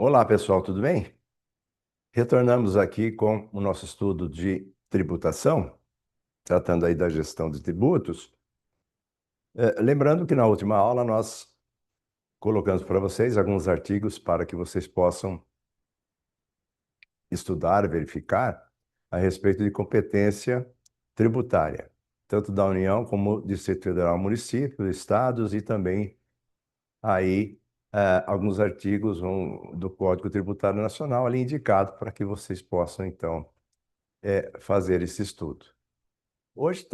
Olá, pessoal, tudo bem? Retornamos aqui com o nosso estudo de tributação, tratando aí da gestão de tributos. Lembrando que na última aula nós colocamos para vocês alguns artigos para que vocês possam estudar, verificar a respeito de competência tributária, tanto da União como Distrito Federal, municípios, estados e também aí alguns artigos do Código Tributário Nacional ali indicado para que vocês possam então fazer esse estudo. Hoje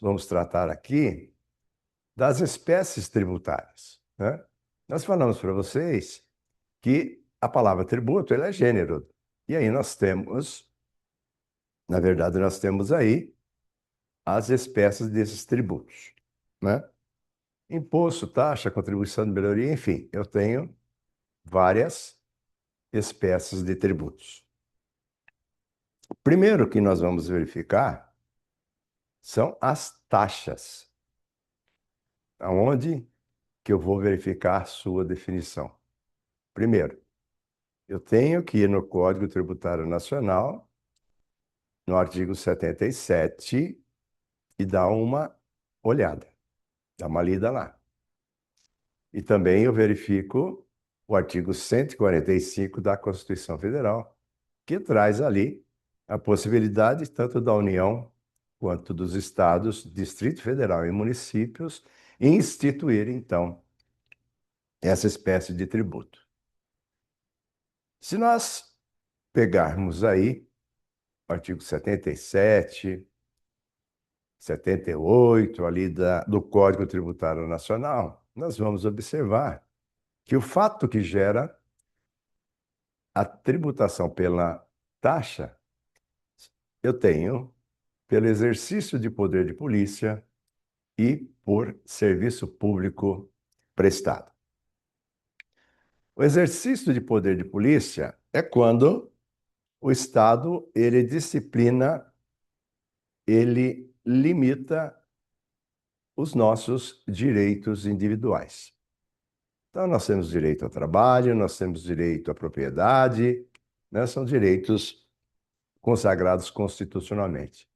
vamos tratar aqui das espécies tributárias, né? Nós falamos para vocês que a palavra tributo ela é gênero. E aí na verdade, nós temos aí as espécies desses tributos, né? Imposto, taxa, contribuição de melhoria, enfim, eu tenho várias espécies de tributos. O primeiro que nós vamos verificar são as taxas, aonde que eu vou verificar a sua definição. Primeiro, eu tenho que ir no Código Tributário Nacional, no artigo 77, e dar uma olhada, dar uma lida lá. E também eu verifico o artigo 145 da Constituição Federal, que traz ali a possibilidade tanto da União quanto dos estados, Distrito Federal e municípios instituir, então, essa espécie de tributo. Se nós pegarmos aí o artigo 77, 78 ali do Código Tributário Nacional, nós vamos observar que o fato que gera a tributação pela taxa, eu tenho pelo exercício de poder de polícia e por serviço público prestado. O exercício de poder de polícia é quando o Estado, ele disciplina, ele limita os nossos direitos individuais. Então, nós temos direito ao trabalho, nós temos direito à propriedade, né? São direitos consagrados constitucionalmente.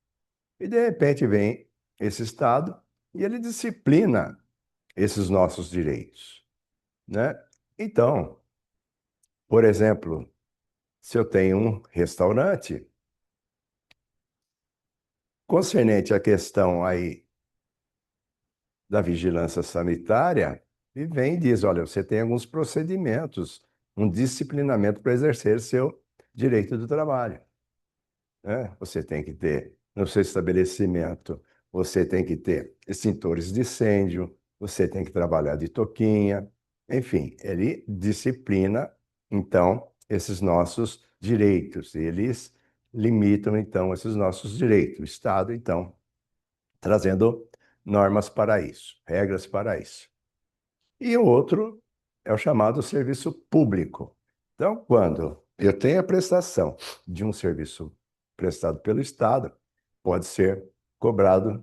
E, de repente, vem esse Estado e ele disciplina esses nossos direitos, né? Então, por exemplo, se eu tenho um restaurante, concernente à questão aí da vigilância sanitária, e vem e diz, olha, você tem alguns procedimentos, um disciplinamento para exercer seu direito do trabalho, né? Você tem que ter, no seu estabelecimento, você tem que ter extintores de incêndio, você tem que trabalhar de toquinha, enfim, ele disciplina, então, esses nossos direitos, eles limitam, então, esses nossos direitos. O Estado, então, trazendo normas para isso, regras para isso. E o outro é o chamado serviço público. Então, quando eu tenho a prestação de um serviço prestado pelo Estado, pode ser cobrado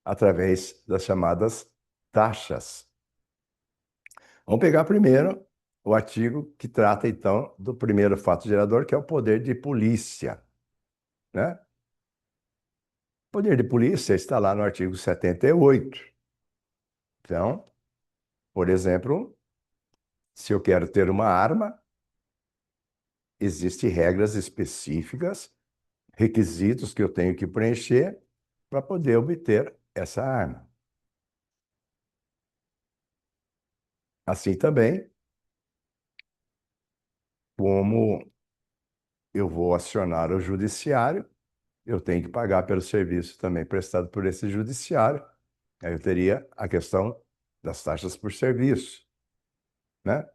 através das chamadas taxas. Vamos pegar primeiro o artigo que trata, então, do primeiro fato gerador, que é o poder de polícia, né? O poder de polícia está lá no artigo 78. Então, por exemplo, se eu quero ter uma arma, existem regras específicas, requisitos que eu tenho que preencher para poder obter essa arma. Assim também, como eu vou acionar o judiciário, eu tenho que pagar pelo serviço também prestado por esse judiciário. Aí eu teria a questão das taxas por serviço, né?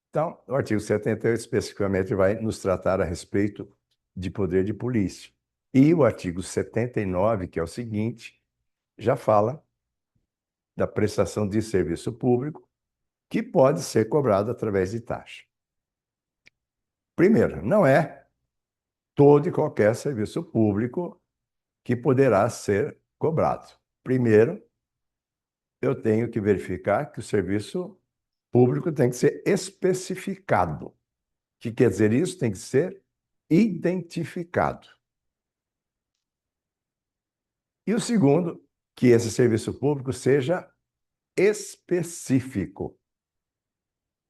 Então, o artigo 78 especificamente vai nos tratar a respeito de poder de polícia. E o artigo 79, que é o seguinte, já fala da prestação de serviço público que pode ser cobrado através de taxa. Primeiro, não é todo e qualquer serviço público que poderá ser cobrado. Primeiro, eu tenho que verificar que o serviço público tem que ser especificado. que quer dizer isso? Tem que ser identificado. E o segundo, que esse serviço público seja específico,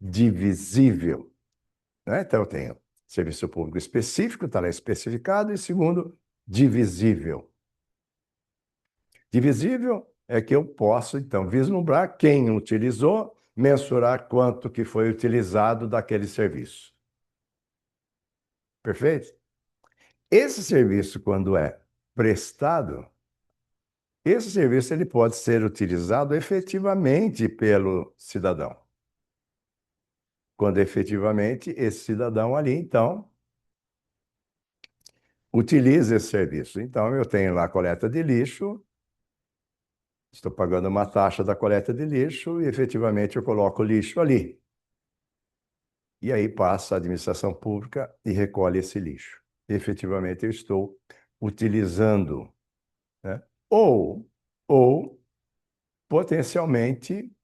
divisível, né? Então, eu tenho serviço público específico, está lá especificado, e segundo, divisível. Divisível é que eu posso, então, vislumbrar quem utilizou, mensurar quanto que foi utilizado daquele serviço. Perfeito? Esse serviço, quando é prestado, esse serviço ele pode ser utilizado efetivamente pelo cidadão. Quando efetivamente esse cidadão ali, então, utiliza esse serviço. Então, eu tenho lá a coleta de lixo, estou pagando uma taxa da coleta de lixo e efetivamente eu coloco o lixo ali. E aí passa a administração pública e recolhe esse lixo. Efetivamente eu estou utilizando, né? Ou potencialmente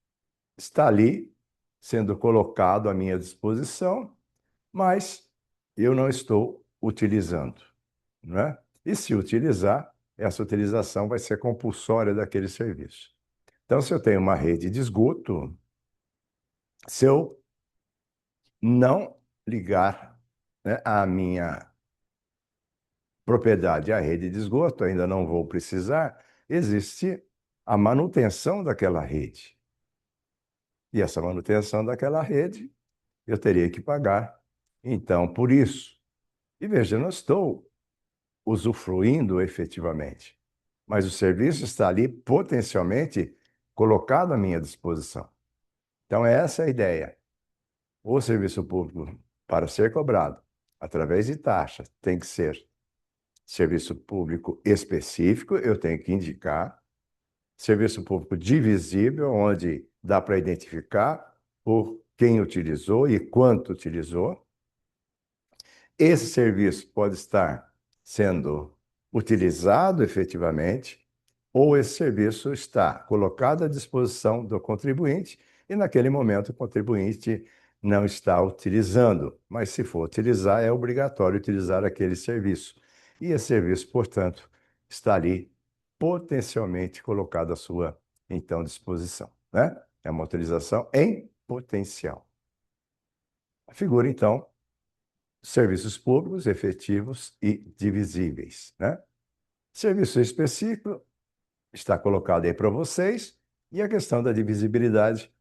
está ali sendo colocado à minha disposição, mas eu não estou utilizando, né? E se utilizar, essa utilização vai ser compulsória daquele serviço. Então, se eu tenho uma rede de esgoto, se eu não ligar, né, a minha propriedade à rede de esgoto, ainda não vou precisar, existe a manutenção daquela rede. E essa manutenção daquela rede eu teria que pagar, então, por isso. E veja, eu não estou usufruindo efetivamente, mas o serviço está ali potencialmente colocado à minha disposição. Então, essa é a ideia. O serviço público, para ser cobrado através de taxa, tem que ser serviço público específico, eu tenho que indicar. Serviço público divisível, onde dá para identificar por quem utilizou e quanto utilizou. Esse serviço pode estar sendo utilizado efetivamente, ou esse serviço está colocado à disposição do contribuinte e, naquele momento, o contribuinte não está utilizando. Mas, se for utilizar, é obrigatório utilizar aquele serviço. E esse serviço, portanto, está ali potencialmente colocado à sua, então, disposição, né? É uma utilização em potencial. A figura, então, serviços públicos efetivos e divisíveis, né? Serviço específico está colocado aí para vocês e a questão da divisibilidade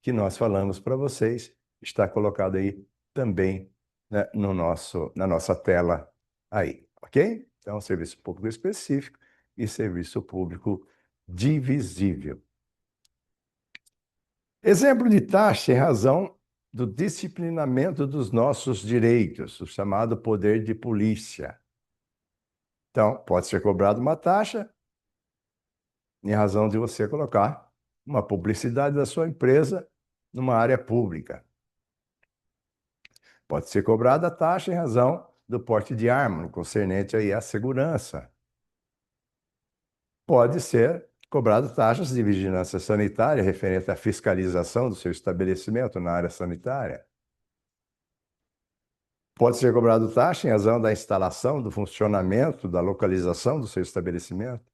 que nós falamos para vocês está colocado aí também, né, no na nossa tela aí, ok? Então, serviço público específico e serviço público divisível. Exemplo de taxa em razão do disciplinamento dos nossos direitos, o chamado poder de polícia. Então, pode ser cobrado uma taxa em razão de você colocar uma publicidade da sua empresa numa área pública. Pode ser cobrada a taxa em razão do porte de arma, no concernente aí à segurança. Pode ser cobrado taxas de vigilância sanitária referente à fiscalização do seu estabelecimento na área sanitária. Pode ser cobrado taxa em razão da instalação, do funcionamento, da localização do seu estabelecimento.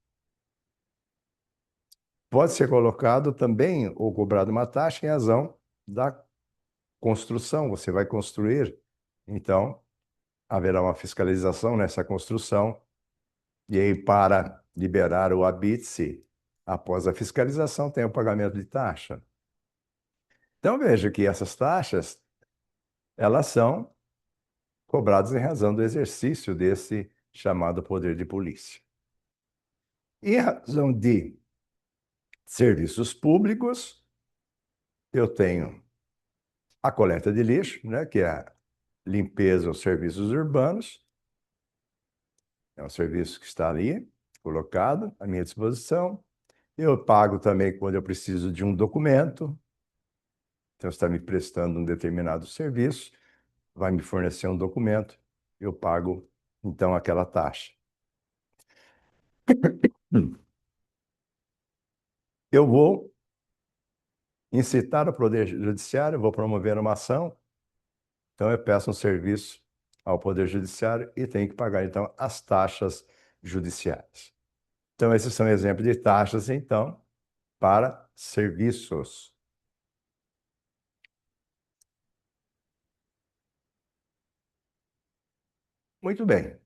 Pode ser colocado também ou cobrado uma taxa em razão da construção. Você vai construir, então haverá uma fiscalização nessa construção. E aí, para liberar o habite-se, após a fiscalização, tem o pagamento de taxa. Então, veja que essas taxas, elas são cobradas em razão do exercício desse chamado poder de polícia. Em razão de serviços públicos, eu tenho a coleta de lixo, né, que é a limpeza ou serviços urbanos. É um serviço que está ali, colocado à minha disposição. Eu pago também quando eu preciso de um documento. Então, você está me prestando um determinado serviço, vai me fornecer um documento, eu pago, então, aquela taxa. Eu vou incitar o Poder Judiciário, vou promover uma ação Então, eu peço um serviço ao Poder Judiciário e tenho que pagar, então, as taxas judiciais. Então, esses são exemplos de taxas, então, para serviços. Muito bem.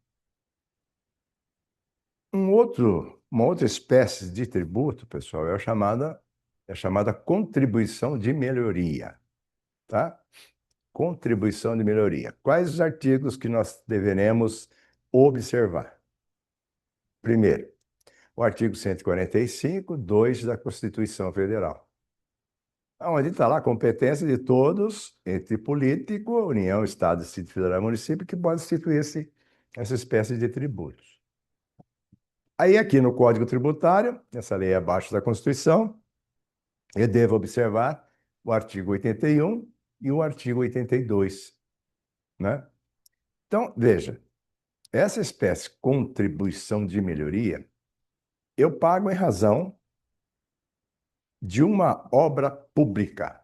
Uma outra espécie de tributo, pessoal, é a chamada contribuição de melhoria, tá? Contribuição de melhoria. Quais os artigos que nós deveremos observar? Primeiro, o artigo 145, 2 da Constituição Federal, onde está lá a competência de todos, entre político, União, Estado, Distrito Federal e município, que pode instituir essa espécie de tributos. Aí, aqui no Código Tributário, essa lei é abaixo da Constituição, eu devo observar o artigo 81 e o artigo 82, né? Então, veja, essa espécie de contribuição de melhoria, eu pago em razão de uma obra pública.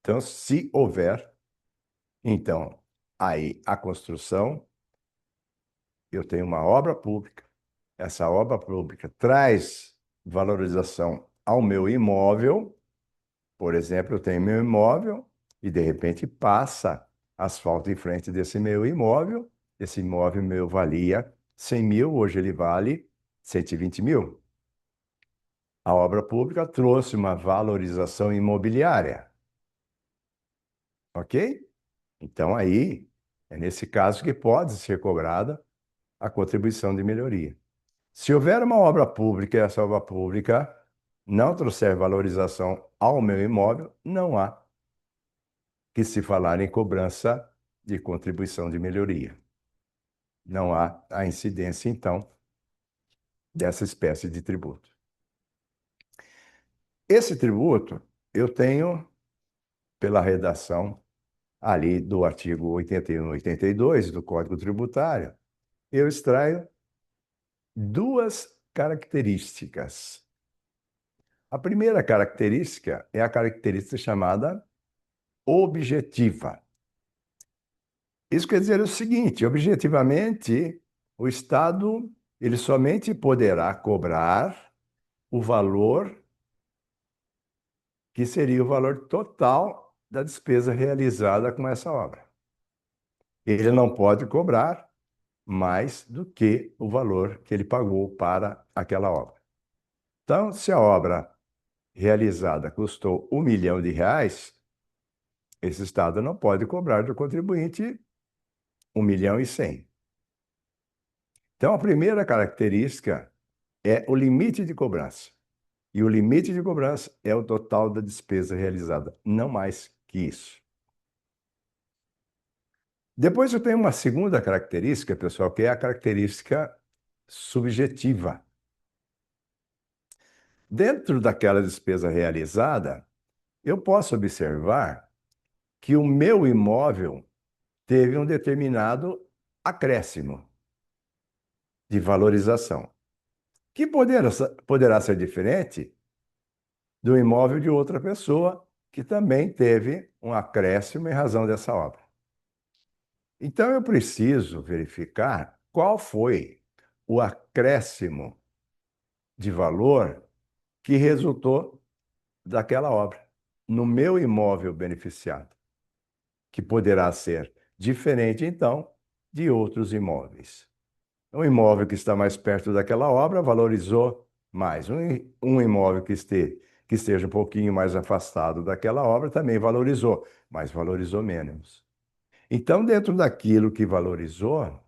Então, se houver, então, aí a construção, eu tenho uma obra pública, essa obra pública traz valorização ao meu imóvel. Por exemplo, eu tenho meu imóvel e, de repente, passa asfalto em frente desse meu imóvel. Esse imóvel meu valia 100 mil, hoje ele vale 120 mil. A obra pública trouxe uma valorização imobiliária, ok? Então, aí, é nesse caso que pode ser cobrada a contribuição de melhoria. Se houver uma obra pública e essa obra pública não trouxer valorização ao meu imóvel, não há que se falar em cobrança de contribuição de melhoria. Não há a incidência, então, dessa espécie de tributo. Esse tributo eu tenho pela redação ali do artigo 81 e 82 do Código Tributário, eu extraio duas características. A primeira característica é a característica chamada objetiva. Isso quer dizer o seguinte: objetivamente, o Estado ele somente poderá cobrar o valor que seria o valor total da despesa realizada com essa obra. Ele não pode cobrar mais do que o valor que ele pagou para aquela obra. Então, se a obra realizada custou R$ 1 milhão, esse Estado não pode cobrar do contribuinte 1,1 milhão. Então, a primeira característica é o limite de cobrança. E o limite de cobrança é o total da despesa realizada, não mais que isso. Depois eu tenho uma segunda característica, pessoal, que é a característica subjetiva. Dentro daquela despesa realizada, eu posso observar que o meu imóvel teve um determinado acréscimo de valorização, que poderá ser diferente do imóvel de outra pessoa que também teve um acréscimo em razão dessa obra. Então, eu preciso verificar qual foi o acréscimo de valor que resultou daquela obra no meu imóvel beneficiado, que poderá ser diferente, então, de outros imóveis. Um imóvel que está mais perto daquela obra valorizou mais. Um imóvel que esteja um pouquinho mais afastado daquela obra também valorizou, mas valorizou menos. Então, dentro daquilo que valorizou,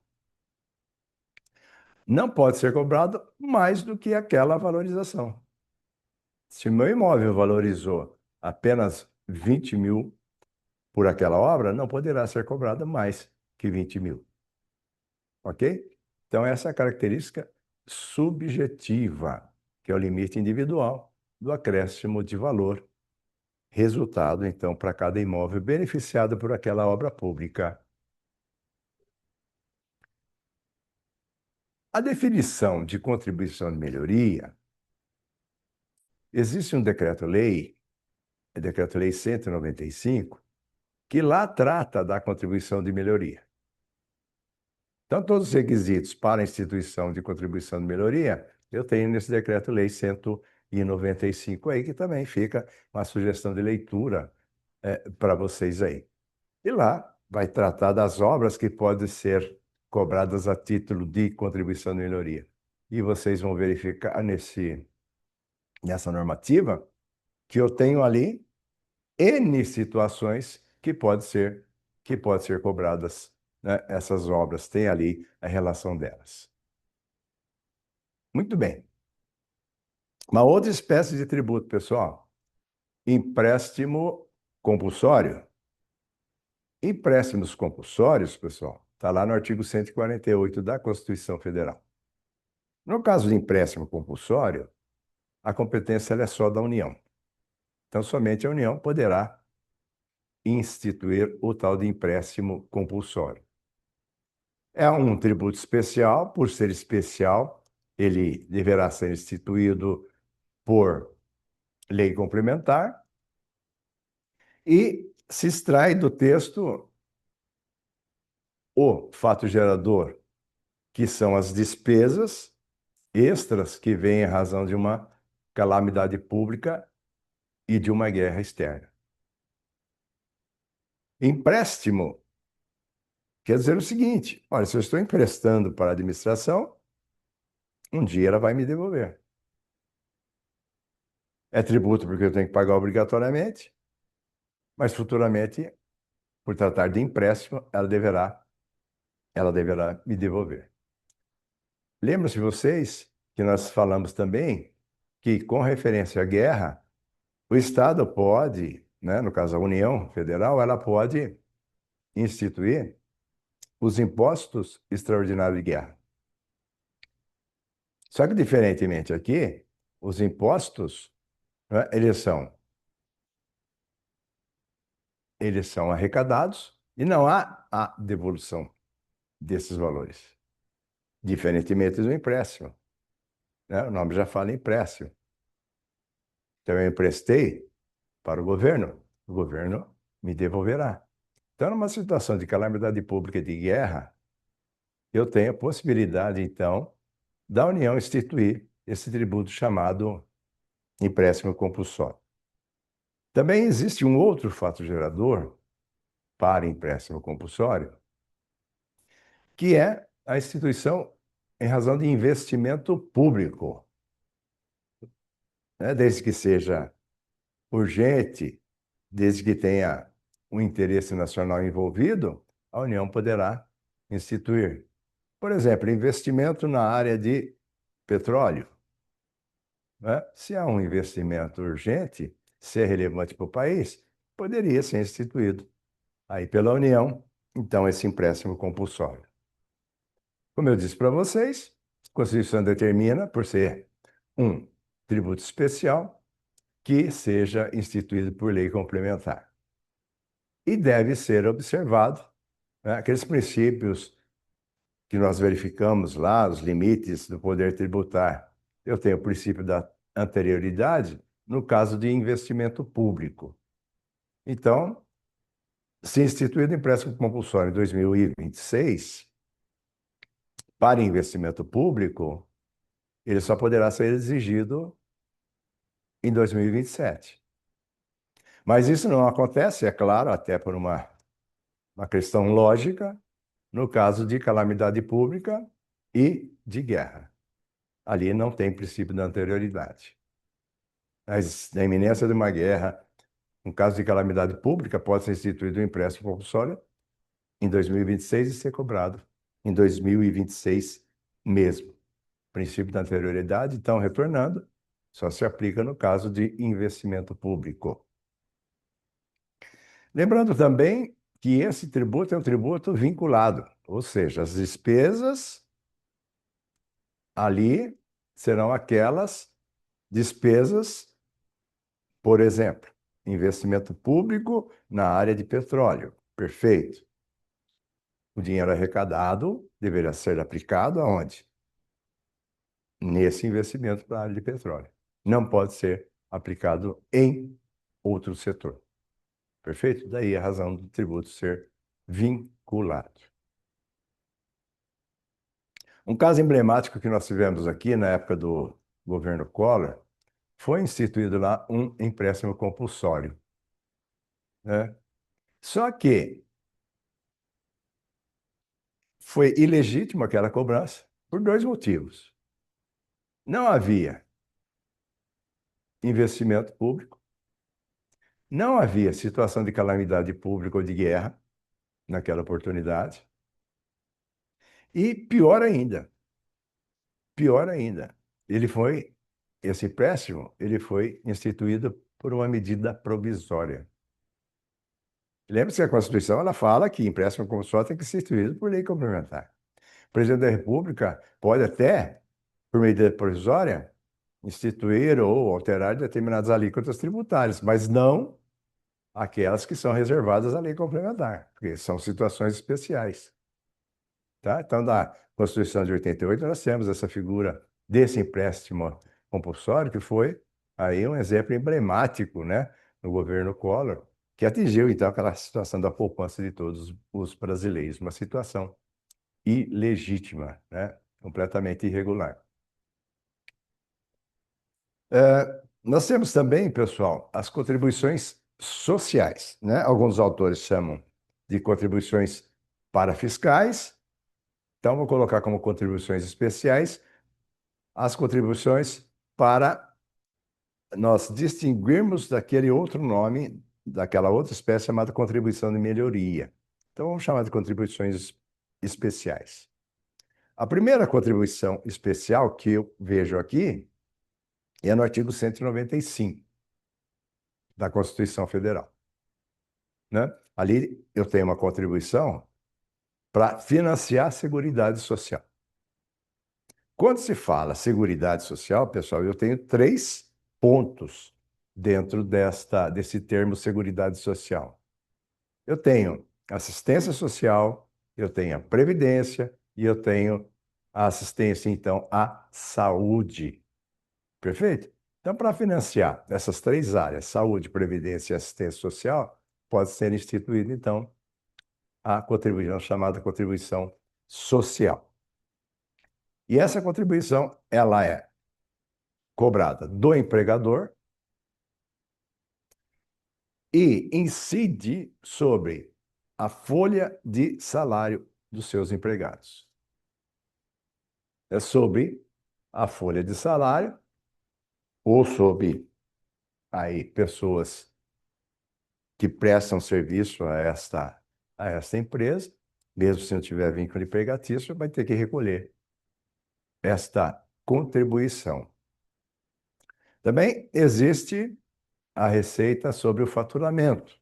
não pode ser cobrado mais do que aquela valorização. Se o meu imóvel valorizou apenas 20 mil por aquela obra, não poderá ser cobrado mais que 20 mil. Ok? Então, essa é a característica subjetiva, que é o limite individual do acréscimo de valor, resultado, então, para cada imóvel beneficiado por aquela obra pública. A definição de contribuição de melhoria, existe um decreto-lei, é Decreto-Lei 195, que lá trata da contribuição de melhoria. Então, todos os requisitos para a instituição de contribuição de melhoria, eu tenho nesse Decreto-Lei 195 aí, que também fica uma sugestão de leitura para vocês aí. E lá vai tratar das obras que podem ser cobradas a título de contribuição de melhoria. E vocês vão verificar nessa normativa que eu tenho ali N situações que pode ser cobradas, né? Essas obras, tem ali a relação delas. Muito bem. Uma outra espécie de tributo, pessoal, empréstimo compulsório. Empréstimos compulsórios, pessoal, está lá no artigo 148 da Constituição Federal. No caso de empréstimo compulsório, a competência ela é só da União. Então, somente a União poderá instituir o tal de empréstimo compulsório. É um tributo especial, por ser especial, ele deverá ser instituído por lei complementar e se extrai do texto o fato gerador, que são as despesas extras que vêm em razão de uma calamidade pública e de uma guerra externa. Empréstimo quer dizer o seguinte: olha, se eu estou emprestando para a administração, um dia ela vai me devolver. É tributo porque eu tenho que pagar obrigatoriamente, mas futuramente, por tratar de empréstimo, ela deverá me devolver. Lembram-se vocês que nós falamos também que, com referência à guerra, o Estado pode, né, no caso a União Federal, ela pode instituir os impostos extraordinários de guerra. Só que, diferentemente aqui, os impostos, né, eles são arrecadados e não há a devolução desses valores. Diferentemente do empréstimo, né? O nome já fala empréstimo. Então, eu emprestei para o governo me devolverá. Então, numa situação de calamidade pública e de guerra, eu tenho a possibilidade, então, da União instituir esse tributo chamado empréstimo compulsório. Também existe um outro fato gerador para empréstimo compulsório, que é a instituição em razão de investimento público, né? Desde que seja urgente, desde que tenha um interesse nacional envolvido, a União poderá instituir. Por exemplo, investimento na área de petróleo, né? Se há um investimento urgente, se é relevante para o país, poderia ser instituído aí pela União, então, esse empréstimo compulsório. Como eu disse para vocês, a Constituição determina, por ser um tributo especial, que seja instituído por lei complementar. E deve ser observado, né, aqueles princípios que nós verificamos lá, os limites do poder tributário. Eu tenho o princípio da anterioridade no caso de investimento público. Então, se instituído empréstimo compulsório em 2026, para investimento público, ele só poderá ser exigido em 2027. Mas isso não acontece, é claro, até por uma questão lógica, no caso de calamidade pública e de guerra. Ali não tem princípio da anterioridade. Mas na iminência de uma guerra, no caso de calamidade pública, pode ser instituído um empréstimo compulsório em 2026 e ser cobrado em 2026 mesmo. Princípio da anterioridade, então, retornando, só se aplica no caso de investimento público. Lembrando também que esse tributo é um tributo vinculado, ou seja, as despesas ali serão aquelas despesas, por exemplo, investimento público na área de petróleo. Perfeito. O dinheiro arrecadado deverá ser aplicado aonde? Nesse investimento para a área de petróleo. Não pode ser aplicado em outro setor. Perfeito? Daí a razão do tributo ser vinculado. Um caso emblemático que nós tivemos aqui na época do governo Collor foi instituído lá um empréstimo compulsório, né? Só que foi ilegítimo aquela cobrança por dois motivos. Não havia investimento público, não havia situação de calamidade pública ou de guerra naquela oportunidade, e pior ainda, esse empréstimo, ele foi instituído por uma medida provisória. Lembre-se que a Constituição ela fala que empréstimo compulsório tem que ser instituído por lei complementar. O presidente da República pode até, por medida provisória, instituir ou alterar determinadas alíquotas tributárias, mas não aquelas que são reservadas à lei complementar, porque são situações especiais. Tá? Então, na Constituição de 88, nós temos essa figura desse empréstimo compulsório, que foi aí um exemplo emblemático, né, no governo Collor, que atingiu, então, aquela situação da poupança de todos os brasileiros, uma situação ilegítima, né, completamente irregular. Nós temos também, pessoal, as contribuições sociais, né? Alguns autores chamam de contribuições parafiscais, então vou colocar como contribuições especiais as contribuições para nós distinguirmos daquele outro nome, daquela outra espécie chamada contribuição de melhoria. Então vamos chamar de contribuições especiais. A primeira contribuição especial que eu vejo aqui é no artigo 195 da Constituição Federal, né? Ali eu tenho uma contribuição para financiar a Seguridade Social. Quando se fala Seguridade Social, pessoal, eu tenho três pontos dentro desse termo Seguridade Social. Eu tenho assistência social, eu tenho a previdência e eu tenho a assistência, então, à saúde. Perfeito? Então, para financiar essas três áreas, saúde, previdência e assistência social, pode ser instituída, então, a contribuição chamada contribuição social. E essa contribuição, ela é cobrada do empregador e incide sobre a folha de salário dos seus empregados. É sobre a folha de salário ou sobre aí pessoas que prestam serviço a esta empresa, mesmo se não tiver vínculo empregatício, vai ter que recolher esta contribuição. Também existe a receita sobre o faturamento,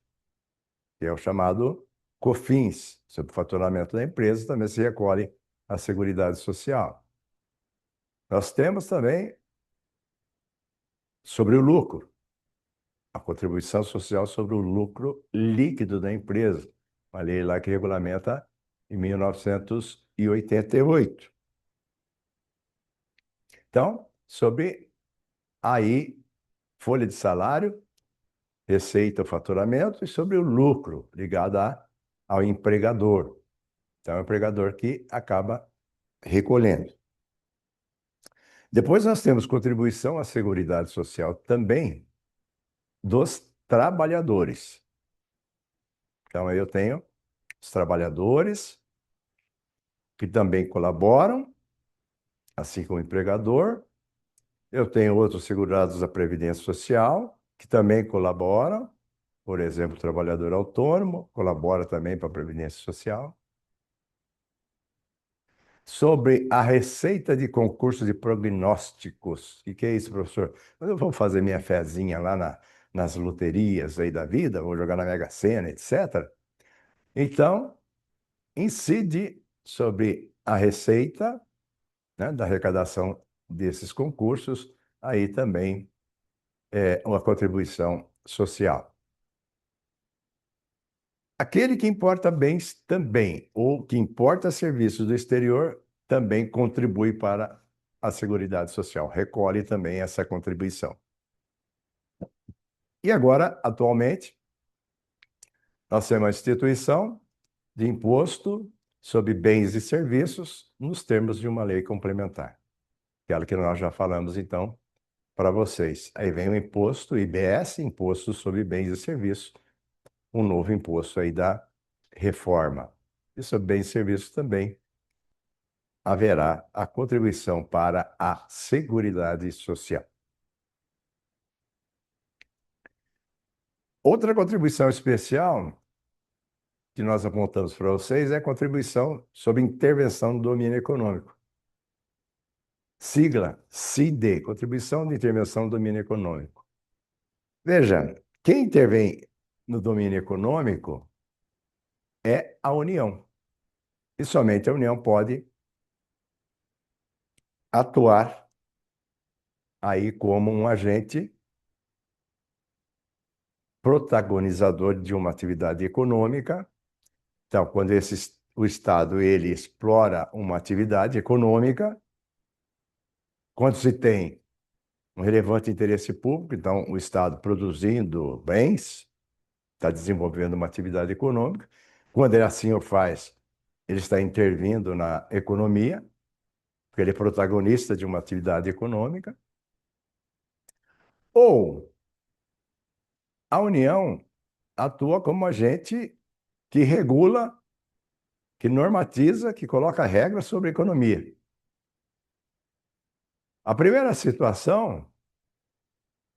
que é o chamado COFINS. Sobre o faturamento da empresa também se recolhe a Seguridade Social. Nós temos também sobre o lucro, a contribuição social sobre o lucro líquido da empresa, uma lei lá que regulamenta em 1988. Então, sobre aí folha de salário, receita, faturamento e sobre o lucro ligado ao empregador. Então, é o empregador que acaba recolhendo. Depois nós temos contribuição à Seguridade Social também dos trabalhadores. Então, aí eu tenho os trabalhadores que também colaboram, assim como o empregador. Eu tenho outros segurados da Previdência Social, que também colaboram. Por exemplo, o trabalhador autônomo colabora também para a Previdência Social. Sobre a receita de concurso de prognósticos. O que é isso, professor? Eu vou fazer minha fezinha lá nas loterias aí da vida, vou jogar na Mega Sena, etc. Então, incide sobre a receita, né, da arrecadação desses concursos, aí também é uma contribuição social. Aquele que importa bens também, ou que importa serviços do exterior, também contribui para a Seguridade Social, recolhe também essa contribuição. E agora, atualmente, Nós temos uma instituição de imposto sobre bens e serviços nos termos de uma lei complementar, aquela que nós já falamos, então, para vocês. Aí vem o imposto IBS, Imposto sobre Bens e Serviços, um novo imposto aí da reforma. E sobre bens e serviços também haverá a contribuição para a Seguridade Social. Outra contribuição especial que nós apontamos para vocês é a contribuição sobre intervenção no domínio econômico. Sigla CID, Contribuição de Intervenção no Domínio Econômico. Veja, quem intervém no domínio econômico é a União. E somente a União pode atuar aí como um agente protagonizador de uma atividade econômica. Então, quando o Estado ele explora uma atividade econômica, quando se tem um relevante interesse público, então o Estado produzindo bens, está desenvolvendo uma atividade econômica. Quando ele assim o faz, ele está intervindo na economia, porque ele é protagonista de uma atividade econômica. Ou a União atua como agente que regula, que normatiza, que coloca regras sobre a economia. A primeira situação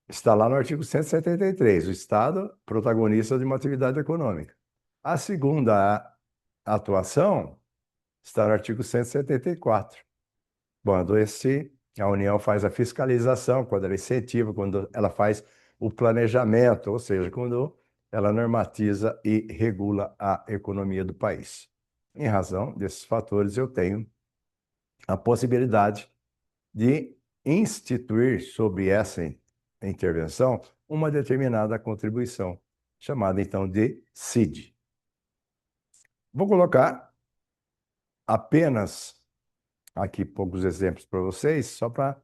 está lá no artigo 173, o Estado protagonista de uma atividade econômica. A segunda atuação está no artigo 174, quando a União faz a fiscalização, quando ela incentiva, quando ela faz o planejamento, ou seja, quando ela normatiza e regula a economia do país. Em razão desses fatores, eu tenho a possibilidade de instituir sobre essa intervenção uma determinada contribuição, chamada então de CID. Vou colocar apenas aqui poucos exemplos para vocês, só para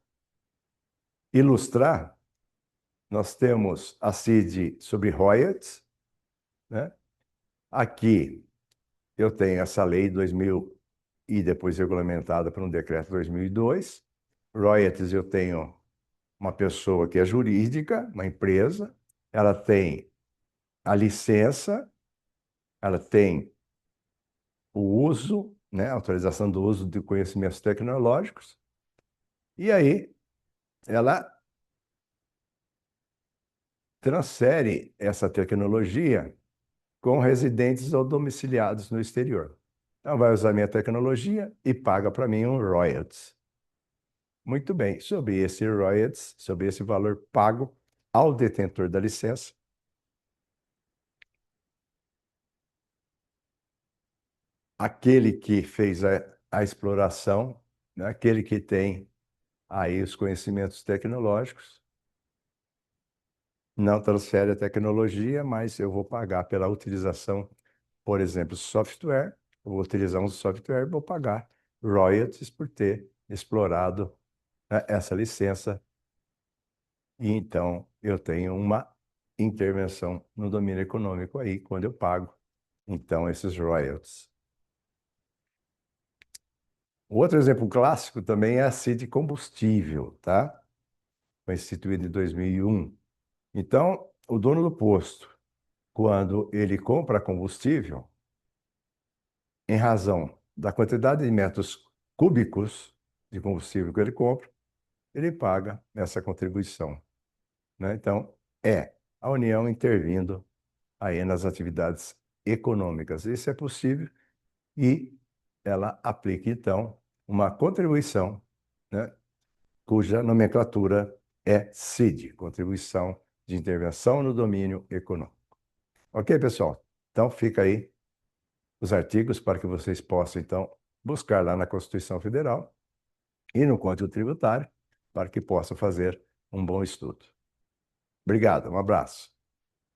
ilustrar. Nós temos a CID sobre royalties, né? Aqui eu tenho essa lei 2000 e depois regulamentada por um decreto 2002. Royalties eu tenho uma pessoa que é jurídica, uma empresa, ela tem a licença, ela tem o uso, né, a autorização do uso de conhecimentos tecnológicos, e aí ela transfere essa tecnologia com residentes ou domiciliados no exterior. Então, vai usar minha tecnologia e paga para mim um royalties. Muito bem, sobre esse royalties, sobre esse valor pago ao detentor da licença, aquele que fez a exploração, né, aquele que tem aí os conhecimentos tecnológicos, não transfere a tecnologia, mas eu vou pagar pela utilização, por exemplo, software. Eu vou utilizar um software e vou pagar royalties por ter explorado, né, essa licença. E então eu tenho uma intervenção no domínio econômico aí, quando eu pago, então, esses royalties. O outro exemplo clássico também é a CID combustível, tá? Foi instituído em 2001. Então, o dono do posto, quando ele compra combustível, em razão da quantidade de metros cúbicos de combustível que ele compra, ele paga essa contribuição, né? Então, é a União intervindo aí nas atividades econômicas. Isso é possível e ela aplica, então, uma contribuição, né, cuja nomenclatura é CID, Contribuição de Intervenção no Domínio Econômico. Ok, pessoal? Então, fica aí os artigos para que vocês possam, então, buscar lá na Constituição Federal e no Código Tributário para que possam fazer um bom estudo. Obrigado, um abraço.